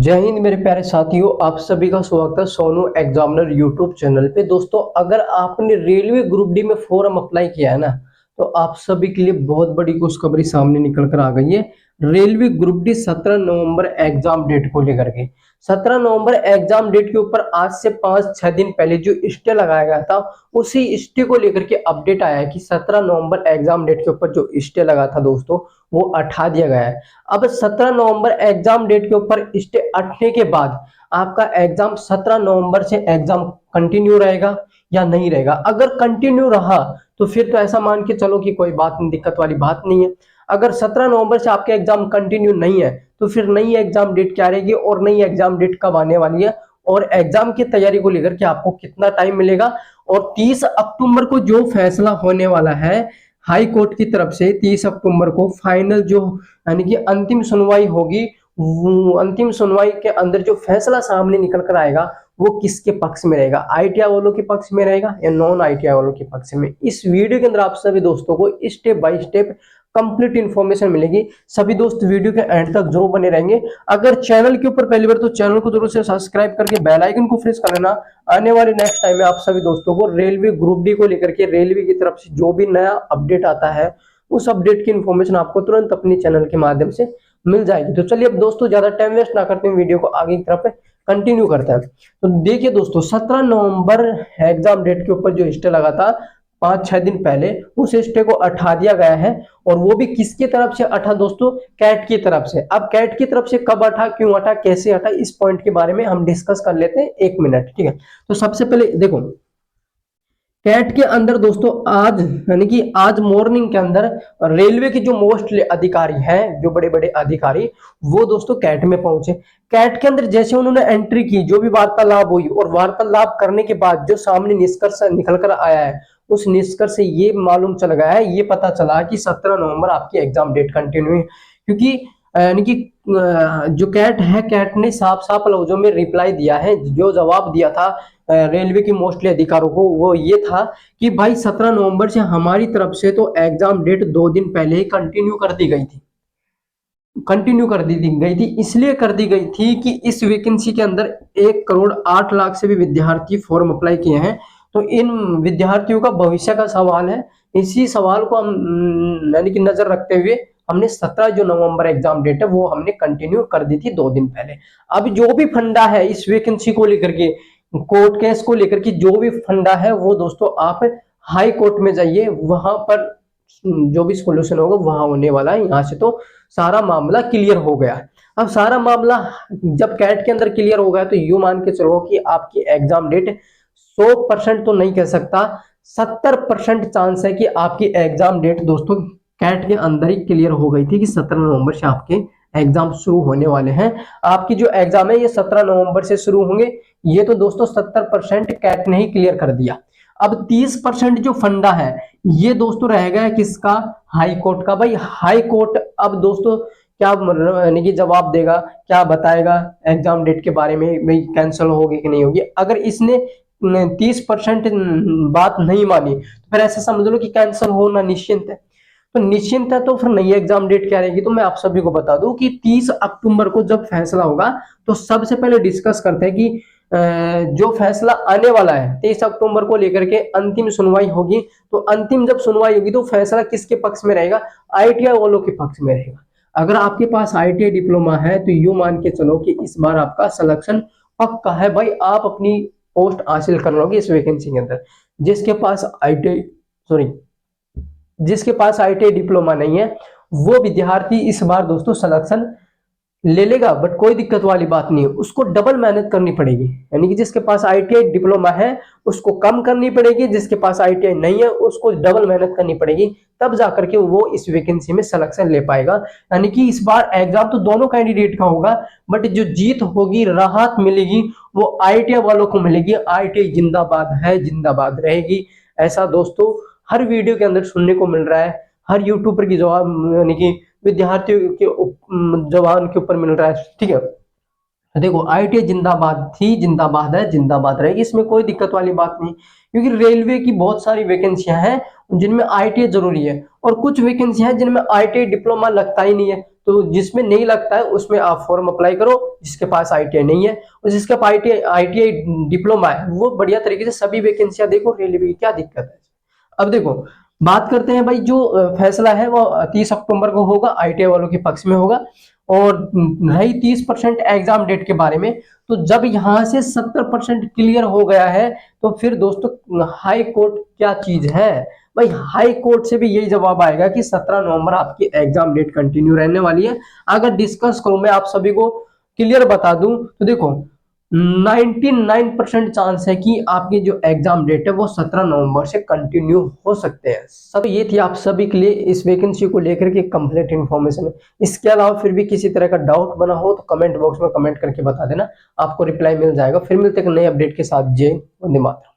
जय हिंद मेरे प्यारे साथियों, आप सभी का स्वागत है सोनू एग्जामिनर यूट्यूब चैनल पे। दोस्तों, अगर आपने रेलवे ग्रुप डी में फॉर्म अप्लाई किया है ना, तो आप सभी के लिए बहुत बड़ी खुशखबरी सामने निकल कर आ गई है। रेलवे ग्रुप डी 17 नवंबर एग्जाम डेट को लेकर के 17 नवंबर एग्जाम डेट के ऊपर आज से 5-6 दिन पहले जो स्टे लगाया गया था, उसी स्टे को लेकर के अपडेट आया है कि 17 नवंबर एग्जाम डेट के ऊपर जो स्टे लगा था दोस्तों, वो हटा दिया गया है। अब 17 नवंबर एग्जाम डेट के ऊपर स्टे हटने के बाद आपका एग्जाम 17 नवंबर से एग्जाम कंटिन्यू रहेगा या नहीं रहेगा। अगर कंटिन्यू रहा तो फिर तो ऐसा मान के चलो कि कोई बात नहीं, दिक्कत वाली बात नहीं है। अगर 17 नवंबर से आपके एग्जाम कंटिन्यू नहीं है तो फिर नई एग्जाम डेट क्या रहेगी और नई एग्जाम डेट कब आने वाली है और एग्जाम की तैयारी को लेकर के आपको कितना टाइम मिलेगा। और 30 अक्टूबर को जो फैसला होने वाला है हाई कोर्ट की तरफ से, 30 अक्टूबर को फाइनल जो यानी कि अंतिम सुनवाई होगी, वो अंतिम सुनवाई के अंदर जो फैसला सामने निकल कर आएगा वो किसके पक्ष में रहेगा, आईटीआई वालों के पक्ष में रहेगा या नॉन आईटीआई वालों के पक्ष में। इस वीडियो के अंदर आप सभी दोस्तों को step by step complete information मिलेगी। सभी दोस्त वीडियो के एंड तक जरूर बने रहेंगे। अगर चैनल के ऊपर पहली बार तो चैनल को जरूर से सब्सक्राइब करके बेल आइकन को प्रेस कर लेना। आने वाले नेक्स्ट टाइम में आप सभी दोस्तों को रेलवे ग्रुप डी को लेकर के रेलवे की तरफ से जो भी नया अपडेट आता है उस अपडेट की इंफॉर्मेशन आपको तुरंत अपने चैनल के माध्यम से मिल जाएगी। तो चलिए अब दोस्तों ज्यादा टाइम वेस्ट ना करते हुए वीडियो को आगे की तरफ कंटिन्यू करते हैं। तो देखिए दोस्तों, 17 नवंबर एग्जाम डेट के ऊपर जो स्टे लगा था 5-6 दिन पहले, उस स्टे को हटा दिया गया है। और वो भी किसकी तरफ से हटा दोस्तों? कैट की तरफ से। अब कैट की तरफ से कब हटा, क्यों हटा, कैसे हटा, इस पॉइंट के बारे में हम डिस्कस कर लेते हैं 1 मिनट, ठीक है। तो सबसे पहले देखो, कैट के अंदर दोस्तों आज यानी कि आज मॉर्निंग के अंदर रेलवे के जो मोस्ट अधिकारी हैं, जो बड़े बड़े अधिकारी, वो दोस्तों कैट में पहुंचे। कैट के अंदर जैसे उन्होंने एंट्री की, जो भी वार्तालाप हुई और वार्तालाप करने के बाद जो सामने निष्कर्ष निकल कर आया है, उस निष्कर्ष से ये मालूम चल गया है, ये पता चला कि 17 नवंबर आपकी एग्जाम डेट कंटिन्यू है। क्योंकि यानी कि जो कैट है, कैट ने साफ साफ लफ्जों में रिप्लाई दिया है, जो जवाब दिया था रेलवे की मोस्टली अधिकारों को, वो ये था कि भाई 17 नवंबर से हमारी तरफ से तो एग्जाम डेट 2 दिन पहले ही कंटिन्यू कर दी गई थी। कंटिन्यू कर दी गई थी, इसलिए कर दी गई थी कि इस वैकेंसी के अंदर 1,08,00,000 से भी विद्यार्थी फॉर्म अप्लाई किए हैं। तो इन विद्यार्थियों का भविष्य का सवाल है। इसी सवाल को हम यानी कि नजर रखते हुए हमने 17 जो नवंबर एग्जाम डेट है वो हमने कंटिन्यू कर दी थी 2 दिन पहले। अब जो भी फंडा है इस वैकेंसी को लेकर के, कोर्ट केस को लेकर के जो भी फंडा है, वो दोस्तों आप हाई कोर्ट में जाइए, वहां पर जो भी सोल्यूशन होगा वहां होने वाला है। यहाँ से तो सारा मामला क्लियर हो गया है। अब सारा मामला जब कैट के अंदर क्लियर हो गया तो यू मान के चलो कि आपकी एग्जाम डेट 100% तो नहीं कह सकता, 70% चांस है कि आपकी एग्जाम डेट दोस्तों कैट के अंदर ही क्लियर हो गई थी कि 17 नवंबर से आपके एग्जाम शुरू होने वाले हैं। आपकी जो एग्जाम है ये 17 नवंबर से शुरू होंगे, ये तो दोस्तों 70% कैट ने ही क्लियर कर दिया। अब 30% जो फंडा है ये दोस्तों रहेगा किसका? हाई कोर्ट का। भाई हाई कोर्ट अब दोस्तों क्या यानी कि जवाब देगा, क्या बताएगा एग्जाम डेट के बारे में, भाई कैंसिल होगी कि नहीं होगी। अगर इसने 30% बात नहीं मानी तो फिर ऐसे समझ लो कि कैंसिल होना निश्चिंत है। तो निश्चिंत है तो फिर नई एग्जाम डेट क्या रहेगी? तो मैं आप सभी को बता दूं कि 30 अक्टूबर को जब फैसला होगा तो सबसे पहले डिस्कस करते हैं कि जो फैसला आने वाला है 23 अक्टूबर को लेकर के अंतिम सुनवाई होगी। तो अंतिम जब सुनवाई होगी तो फैसला किसके पक्ष में रहेगा? आईटीआई वालों के पक्ष में रहेगा। अगर आपके पास आईटीआई डिप्लोमा है तो यू मान के चलो कि इस बार आपका सिलेक्शन पक्का है। भाई आप अपनी पोस्ट हासिल कर लोगे इस वैकेंसी के अंदर। जिसके पास आईटीआई जिसके पास आईटीआई डिप्लोमा नहीं है वो विद्यार्थी इस बार दोस्तों सिलेक्शन ले लेगा, बट कोई दिक्कत वाली बात नहीं है, उसको डबल मेहनत करनी पड़ेगी। यानी कि जिसके पास आईटीआई डिप्लोमा है उसको कम करनी पड़ेगी, जिसके पास आईटीआई नहीं है उसको डबल मेहनत करनी पड़ेगी, तब जाकर के वो इस वैकेंसी में सिलेक्शन ले पाएगा। यानी कि इस बार एग्जाम तो दोनों कैंडिडेट का होगा, बट जो जीत होगी, राहत मिलेगी, वो आईटीआई वालों को मिलेगी। आईटीआई जिंदाबाद है, जिंदाबाद रहेगी, ऐसा दोस्तों हर वीडियो के अंदर सुनने को मिल रहा है। हर यूट्यूबर की जवाब यानी कि विद्यार्थियों के जवान के ऊपर मिल रहा है, ठीक है। देखो आईटीआई जिंदाबाद थी, जिंदाबाद है, जिंदाबाद रहेगी, इसमें कोई दिक्कत वाली बात नहीं। क्योंकि रेलवे की बहुत सारी वैकेंसियां हैं जिनमें आईटीआई जरूरी है और कुछ वैकेंसी है जिनमें आईटीआई डिप्लोमा लगता ही नहीं है। तो जिसमें नहीं लगता है उसमें आप फॉर्म अप्लाई करो, जिसके पास आईटीआई नहीं है और जिसके पास आईटीआई डिप्लोमा है वो बढ़िया तरीके से सभी वैकेंसियां देखो रेलवे की, क्या दिक्कत है। अब देखो बात करते हैं भाई, जो फैसला है वो 30 अक्टूबर को होगा, आईटीआई वालों के पक्ष में होगा। और रही 30% एग्जाम डेट के बारे में, तो जब यहां से 70% क्लियर हो गया है तो फिर दोस्तों हाई कोर्ट क्या चीज है भाई। हाई कोर्ट से भी यही जवाब आएगा कि 17 नवंबर आपकी एग्जाम डेट कंटिन्यू रहने वाली है। अगर डिस्कस करूं मैं आप सभी को क्लियर बता दूं तो देखो 99% चांस है कि आपकी जो एग्जाम डेट है वो 17 नवंबर से कंटिन्यू हो सकते हैं। सब ये थी आप सभी के लिए इस वैकेंसी को लेकर के कंप्लीट इन्फॉर्मेशन। इसके अलावा फिर भी किसी तरह का डाउट बना हो तो कमेंट बॉक्स में कमेंट करके बता देना, आपको रिप्लाई मिल जाएगा। फिर मिलते हैं नए अपडेट के साथ। जय वंदे मातरम।